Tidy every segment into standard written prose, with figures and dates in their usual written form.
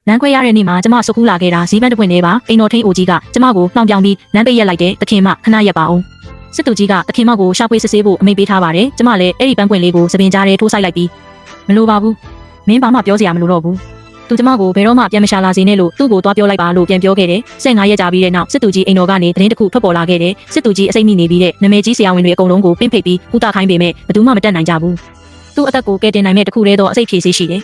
လမ်းခွဲရတဲ့နေ့မှာကျမစုကူးလာခဲ့တာဈေးပန်းတစ်ပွင့်လေးပါအိမ်တော်ထင်းအိုကြီးကကျမကိုနှောင်ပြောင်ပြီးလမ်းပိတ်ရက်လိုက်တဲ့တခင်မခဏရက်ပါအောင်စစ်သူကြီးကတခင်မကိုရှာဖွေစစ်ဆေးဖို့အမိန့်ပေးထားပါတယ်ကျမလည်းအဲ့ဒီပန်းပွင့်လေးကိုသပင်ကြားထဲထိုးဆိုင်လိုက်ပြီးမလိုပါဘူးမင်းဘာမှပြောစရာမလိုတော့ဘူးသူကျမကိုဘယ်တော့မှပြန်မရှာလာစေနဲ့လို့သူ့ကိုသွားပြောလိုက်ပါလို့ပြန်ပြောခဲ့တယ်15ရက်ကြာပြီးတဲ့နောက်စစ်သူကြီးအိမ်တော်ကနေသတင်းတစ်ခုထွက်ပေါ်လာခဲ့တယ်စစ်သူကြီးအစိမ့်မိနေပြီးတဲ့နာမည်ကြီးဆရာဝန်တွေအကုန်လုံးကိုပင့်ဖိတ်ပြီးကုသခိုင်းပေမဲ့ဘယ်သူမှမတက်နိုင်ကြဘူးသူ့အသက်ကိုကယ်တင်နိုင်မဲ့တစ်ခုတည်းသောအစိတ်ဖြေဆေးရှိတယ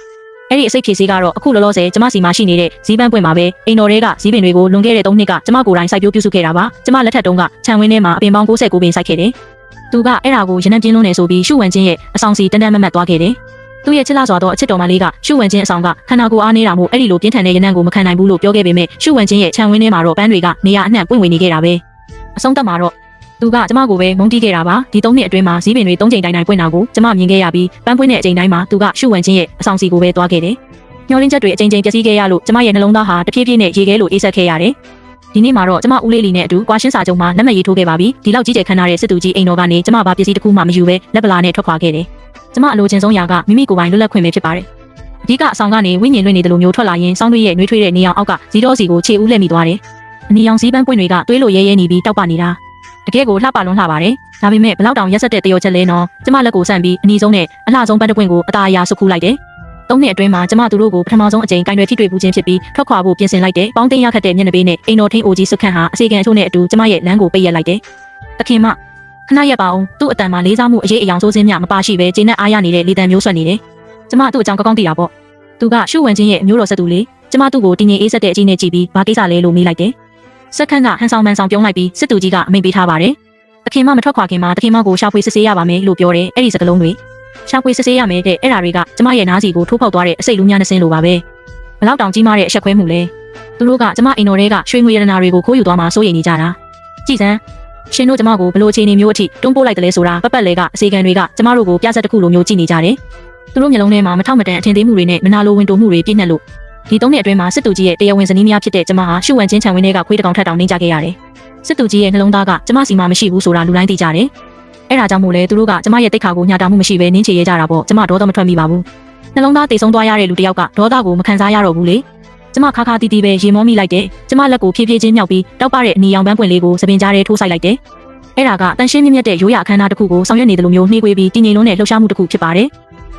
်အဲ့ဒီအစိတ်ဖြေဆေးကတော့အခုလောလောဆယ်ကျမစီမှာရှိနေတဲ့ဇီးပန်းပွင့်မှာပဲအိမ်တော်တွေကဇီးပင်တွေကိုလွန်ခဲ့တဲ့3နှစ်ကကျမကိုယ်တိုင်စိုက်ပျိုးပြုစုခဲ့တာပါကျမလက်ထက်တုန်းကခြံဝင်းထဲမှာအပင်ပေါင်း69ပင်စိုက်ခဲ့တယ်သူကအဲ့ဒါကိုရနံ့ပြင်းလုံးနေဆိုပြီးရှုဝင်ချင်းရဲ့အဆောင်စီတန်တန်မတ်မတ်သွားခဲ့တယ်သူ့ရဲ့ချစ်လာစွာသောအချစ်တော်မလေးကရှုဝင်ချင်းအဆောင်ကခန္ဓာကိုယ်အားနေတာမို့အဲ့ဒီလိုပြင်းထန်တဲ့ရနံ့ကိုမခံနိုင်ဘူးလို့ပြောခဲ့ပေမဲ့ရှုဝင်ချင်းရဲ့ခြံဝင်းထဲမှာတော့ပန်းတွေကနေရာအနှံ့ပွင့်ဝင်နေခဲ့တာပဲအဆုံးသတ်မှာတော့သူကကျမကိုပဲမုန်းတီးခဲ့တာပါဒီ3နှစ်အတွင်းမှာဇီးပင်တွေ3ချိန်တိုင်းပွင့်တာကိုကျမမြင်ခဲ့ရပြီးပန်းပွင့်တဲ့အချိန်တိုင်းမှာသူကရှုဝင်ချင်းရဲ့အဆောင်စီကိုပဲသွားခဲ့တယ်ညှော်လင်းချက်တွေအချိန်ချင်းပျက်စီးခဲ့ရလို့ကျမရဲ့နှလုံးသားဟာတဖြည်းဖြည်းနဲ့ရေခဲလိုအေးဆက်ခဲ့ရတယ်ဒီနေ့မှာတော့ကျမဦးလေးလီနဲ့အတူကွာရှင်းစာချုပ်မှာလက်မှတ်ရေးထိုးခဲ့ပါပြီဒီလောက်ကြီးကျယ်ခမ်းနားတဲ့စစ်သူကြီးအိမ်တော်ကနေကျမဘာပစ္စည်းတစ်ခုမှမယူဘဲလက်ပလာနဲ့ထွက်ခွာခဲ့တယ်ကျမအလိုချင်ဆုံးရာကမိမိကိုယ်ပိုင်လွတ်လပ်ခွင့်ပဲဖြစ်ပါတယ်အဓိကအဆောင်ကနေဝိညာဉ်လွင့်နေတယ်လို့မျိုးထွက်လာရင်စောင်းတွေရဲ့နှွေးထွေးတဲ့နေအောင်အောက်ကဇီတော်စီကိုခြေဦးလှည့်မိသွားတယ်အနီအောင်ဇီးပန်းပွင့်တွေကတွေးလို့ရဲရဲနေပြီးတောက်ပနေတာတကယ်ကိုလှပလွန်းလှပါတယ်ဒါပေမဲ့ဘလောက်တောင်ရက်ဆက်တဲ့တရောချက်လဲနော်ကျမလက်ကိုဆန့်ပြီးအနီးဆုံးနဲ့အလှဆုံးပန်းတစ်ပွင့်ကိုအသာအရာဆုပ်ခူးလိုက်တယ်3နှစ်အတွင်းမှာကျမသူတို့ကိုပထမဆုံးအကြိမ်ကင်တွေထိတွေ့ပူးခြင်းဖြစ်ပြီးထွက်ခွာဖို့ပြင်ဆင်လိုက်တယ်။ပေါင်းသိမ်းရခတ်တဲ့မျက်နှာပေးနဲ့အိမ်တော်ထင်းအိုကြီးစွတ်ခန့်ဟာအစီကံအချို့နဲ့အတူကျမရဲ့လမ်းကိုပိတ်ရက်လိုက်တယ်။တခင်မခဏရက်ပါအောင်သူ့အတန်မှာလေးစားမှုအရေးအယောင်ဆိုးစင်းမြမပါရှိပဲကျင်းနဲ့အားရနေတဲ့လေတံမျိုးဆွတ်နေတယ်။ကျမသူ့အကြောင်းကောင်းကောင်းသိတာပေါ့။သူကရှုဝင်ချင်းရဲ့မျိုးတော်ဆက်သူလေးကျမသူ့ကိုတင်းငင်အေးဆက်တဲ့အကြီးနဲ့ကြည့်ပြီးဘာကိစ္စလဲလို့မေးလိုက်တယ်။စက်ခန့်ကဟန်ဆောင်မှန်ဆောင်ပြုံးလိုက်ပြီးစစ်သူကြီးကအမိန့်ပေးထားပါတယ်။တခင်မမထွက်ခွာခင်မှာတခင်မကိုရှာဖွေစစ်ဆေးရပါမယ်လို့ပြောတယ်။အဲ့ဒီစကားလုံးတွေရှာဖွေစစ်ဆေးရမယ်တဲ့အဲ့ဓာတွေကကျမရဲ့နားစီကိုထိုးဖောက်သွားတဲ့အစိတ်လူများနှစင်းလိုပါပဲဘလောက်တောင်ကြီးမားတဲ့အဆက်ခွဲမှုလဲသူတို့ကကျမအိမ်တော်တွေကရွှေငွေရတနာတွေကိုခိုးယူသွားမှစိုးရိမ်နေကြတာကြည်စမ်းရှင်တို့ကျမကိုဘလို့အခြေအနေမျိုးအထိတွန်းပို့လိုက်တယ်လဲဆိုတာပတ်ပတ်လဲကအစီကံတွေကကျမတို့ကိုပြဆက်တစ်ခုလိုမျိုးကြည့်နေကြတယ်သူတို့မျိုးလုံးထဲမှာမထောက်မတန်အထင်သေးမှုတွေနဲ့မနာလိုဝင်တိုမှုတွေပြည့်နှက်လို့ဒီ3နှစ်အတွင်းမှာစစ်သူကြီးရဲ့တရားဝင်ဇနီးများဖြစ်တဲ့ကျမဟာရှုဝင်ချင်းခြံဝင်းတွေကခွေးတကောင်ထက်တောင်နှင်းကြခဲ့ရတယ်စစ်သူကြီးရဲ့နှလုံးသားကကျမစီမှာမရှိဘူးဆိုတာလူတိုင်းသိကြတယ်အဲ့ဒါကြောင့်မို့လဲသူတို့ကကျမရဲ့တိတ်ခါကိုညှာတာမှုမရှိဘဲနင်းချေရဲကြတာပေါ့ကျမဒေါသမထွက်မိပါဘူးနှလုံးသားတိတ်ဆုံးသွားရတဲ့လူတစ်ယောက်ကဒေါသကိုမခံစားရတော့ဘူးလေကျမခါခါတီးတီးပဲရေမောမိလိုက်တယ်ကျမလက်ကိုဖြည်းဖြည်းချင်းမြောက်ပြီးတောက်ပတဲ့အနီရောင်ပန်းပွင့်လေးကိုသပင်ကြားထဲထိုးဆိုင်လိုက်တယ်အဲ့ဒါကတန်ရှင်းမြင့်မြတ်တဲ့ရိုးရာအခမ်းအနားတစ်ခုကိုဆောင်ရွက်နေတယ်လို့မျိုးနှေးကွေးပြီးတည်ငြိမ်လုံးနဲ့လှုပ်ရှားမှုတစ်ခုဖြစ်ပါတ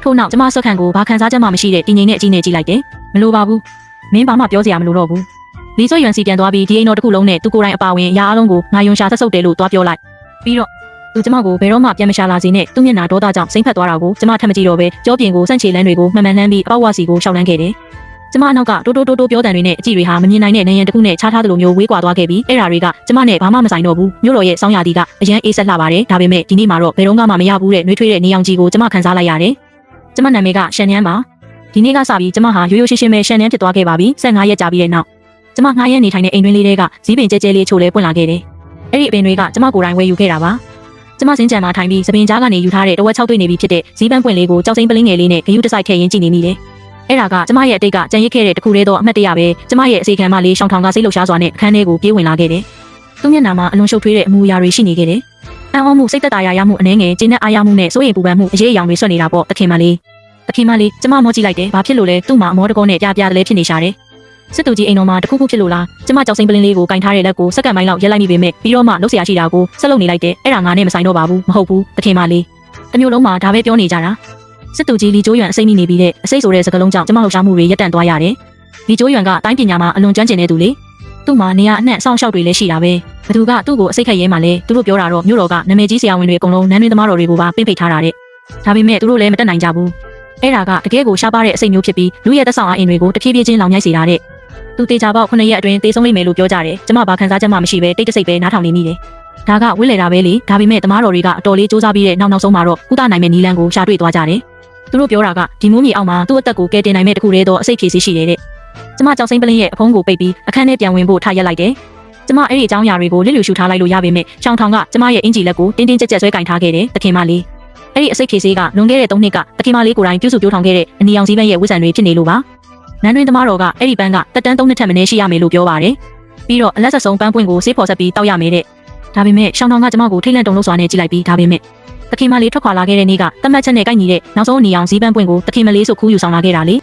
ယ်ထို့နောက်ကျမဆွတ်ခန့်ကိုဘာခံစားချက်မှမရှိတဲ့တည်ငြိမ်တဲ့အကြီးနဲ့ကြည့်လိုက်တယ်မလိုပါဘူးမင်းဘာမှပြောစရာမလိုတော့ဘူးလီဆွေရွံစီပြန်သွားပြီးဒီအိမ်တော်တစ်ခုလုံးနဲ့သူကိုယ်တိုင်အပါဝင်ရာအားလုံးကိုငါယုံရှာဆက်ဆုပ်တယ်လို့သွားပြောလိုက်ပြီးတော့သူကျမကိုဘယ်တော့မှပြန်မရှာလာစေနဲ့သူ့မျက်နှာဒေါသကြောင့်စိမ့်ဖက်သွားတာကိုကျမထပ်မကြည့်တော့ပဲကြောပြင်ကိုစန့်ချေလန်းတွေကိုမှန်မှန်လှမ်းပြီးအပေါက်ဝါစီကိုရှောက်လန်းခဲ့တယ်။ကျမအနောက်ကတိုးပြောတန်တွေနဲ့အကြည့်တွေဟာမမြင်နိုင်တဲ့နေရန်တစ်ခုနဲ့ခြားထားသလိုမျိုးဝေးကွာသွားခဲ့ပြီးအဲ့ဓာတွေကကျမနဲ့ဘာမှမဆိုင်တော့ဘူးမြို့တော်ရဲ့စောင်းရာသီကအရန်အေးဆက်လှပါတယ်ဒါပေမဲ့ဒီနေ့မှာတော့ဘယ်တော့မှမရဘူးတဲ့နှွေးထွေးတဲ့နေအောင်ကြီးကိုကျမခံစားလိုက်ရတယ်။ကျမနာမည်ကရှန်နန်းပါဒီနေ့ကစပြီးကျမဟာရိုးရိုးရှင်းရှင်းပဲရှန်နန်းဖြစ်သွားခဲ့ပါပြီ15ရက်ကြာပြီးတဲ့နောက်ကျမငှားရမ်းနေထိုင်တဲ့အိမ်တွင်းလေးတွေကဇီးပင်ကျဲကျဲလေးချို့လဲပွင့်လာခဲ့တယ်။အဲ့ဒီအပင်တွေကကျမကိုယ်တိုင်ဝယ်ယူခဲ့တာပါကျမစင်းကြံမှာထိုင်ပြီးသပင်ကြားကနေယူထားတဲ့တဝက်6တွေ့နေပြီဖြစ်တဲ့ဇီးပန်းပွင့်လေးကိုကြောက်စိမ့်ပလင်းငယ်လေးနဲ့ဂယုတစိုက်ထည့်ရင်းကြည့်နေမိတယ်။အဲ့ဒါကကျမရဲ့အတိတ်ကကြံရစ်ခဲ့တဲ့တခုတည်းသောအမှတ်တရပဲကျမရဲ့အစီခံမလေးရှောင်းထောင်ကစိတ်လှုပ်ရှားစွာနဲ့အခန်းထဲကိုပြေးဝင်လာခဲ့တယ်။သူ့မျက်နှာမှာအလွန်ရှုပ်ထွေးတဲ့အမူအရာတွေရှိနေခဲ့တယ်။အံ့ဩမှုစိတ်သက်သာရမှုအနှဲငယ်ကျဉ်းနဲ့အားရမှုနဲ့စိုးရိမ်ပူပန်မှုအရေးအယောင်တွေဆွတ်နေတာပေါ့တခင်မလေးကျမမောကြည့်လိုက်တယ်ဘာဖြစ်လို့လဲသူ့မှာအမောတကောနဲ့ပြတလဲဖြစ်နေရှာတယ်။စစ်သူကြီးအိမ်တော်မှာတခုခုဖြစ်လို့လားကျမကြောက်စိမ့်ပလင်းလေးကိုကင်ထားတဲ့လက်ကိုစက္ကန့်ပိုင်းလောက်ရက်လိုက်မိပေမဲ့ပြီးတော့မှလှုပ်ရှားရှိတာကိုဆက်လုပ်နေလိုက်တယ်အဲ့ဒါငါနဲ့မဆိုင်တော့ပါဘူးမဟုတ်ဘူးတခင်မလေးတမျိုးလုံးမှာဒါပဲပြောနေကြတာစစ်သူကြီးလီကျိုးရွံအစိမ့်မိနေပြီးတဲ့အစိမ့်ဆိုတဲ့စကားလုံးကြောင့်ကျမလှုပ်ရှားမှုတွေရပ်တန့်သွားရတယ်လီကျိုးရွံကတိုင်းပညာမှာအလွန်ကျွမ်းကျင်တဲ့သူလေသူ့မှာနေရာအနှံ့အဆောင်ရှောက်တွေလည်းရှိတာပဲဘသူကသူ့ကိုအစိတ်ခက်ရဲမှလဲသူတို့ပြောတာတော့မြို့တော်ကနာမည်ကြီးဆရာဝန်တွေအကုန်လုံးနန်းတွင်သမားတော်တွေကိုပါပိတ်ထားတာတဲ့ဒါပေမဲ့သူတို့လည်းမတက်နိုင်ကြဘူးအဲ့ဒါကတကယ်ကိုရှားပါတဲ့အစိမ့်မျိုးဖြစ်ပြီးလူရဲ့သက်ဆောင်အားအင်တွေကိုတဖြည်းဖြည်းချင်းလောင်မြိုက်စေတာတဲ့သူတေချာပေါက်9ရက်အတွင်းသေဆုံးလိမ့်မယ်လို့ပြောကြတယ်ကျမဘာခံစားချက်မှမရှိပဲတိတ်တဆိတ်ပဲနားထောင်နေမိတယ်ဒါကဝိလေတာပဲလေဒါပေမဲ့သမားတော်တွေကအတော်လေးစူးစမ်းပြီးတဲ့နောက်ဆုံးမှာတော့ကုသနိုင်မဲ့နီလန်းကိုရှာတွေ့သွားကြတယ်သူတို့ပြောတာကဒီမိုးမြေအောက်မှာသူ့အသက်ကိုကယ်တင်နိုင်မဲ့တခုတည်းသောအစိတ်ဖြေစီရှိတယ်တဲ့ကျမကြောက်စိမ့်ပလင်းရဲ့အဖုံးကိုပိတ်ပြီးအခန်းထဲပြန်ဝင်ဖို့ထားရက်လိုက်တယ်ကျမအဲ့ဒီအကြောင်းအရာတွေကိုလစ်လျူရှုထားလိုက်လို့ရပေမဲ့ရှောင်းထောင်ကကျမရဲ့အင်ဂျီလက်ကိုတင်းတင်းကြပ်ကြပ်ဆွဲကင်ထားခဲ့တယ်တခင်မလေးအဲ့ဒီအစိတ်ဖြေစီကလွန်ခဲ့တဲ့3နှစ်ကတခင်မလေးကိုယ်တိုင်ပြုစုပြောထောင်ခဲ့တဲ့အနီရောင်စည်းပန်းရဲ့ဝစ်ဆန်တွေဖြစ်နေလို့ပါနန်းတွင်သမားတော်ကအဲ့ဒီပန်းကတက်တန်း3နှစ်ထက်မနည်းရှိရမယ်လို့ပြောပါတယ်ပြီးတော့အလက်ဆက်ဆုံးပန်းပွင့်ကိုဆေးဖော်ဆက်ပြီးတောက်ရမယ်တဲ့ဒါပေမဲ့ရှောင်းထောင်ကကျမကိုထိတ်လန့်တုန်လှုပ်စွာနဲ့ကြည့်လိုက်ပြီးဒါပေမဲ့တခင်မလေးထွက်ခွာလာခဲ့တဲ့နေ့ကတတ်မှတ်ချက်နဲ့ကိုက်ညီတဲ့နောက်ဆုံးအနီရောင်စည်းပန်းပွင့်ကိုတခင်မလေးဆိုခူးယူဆောင်လာခဲ့တာလေ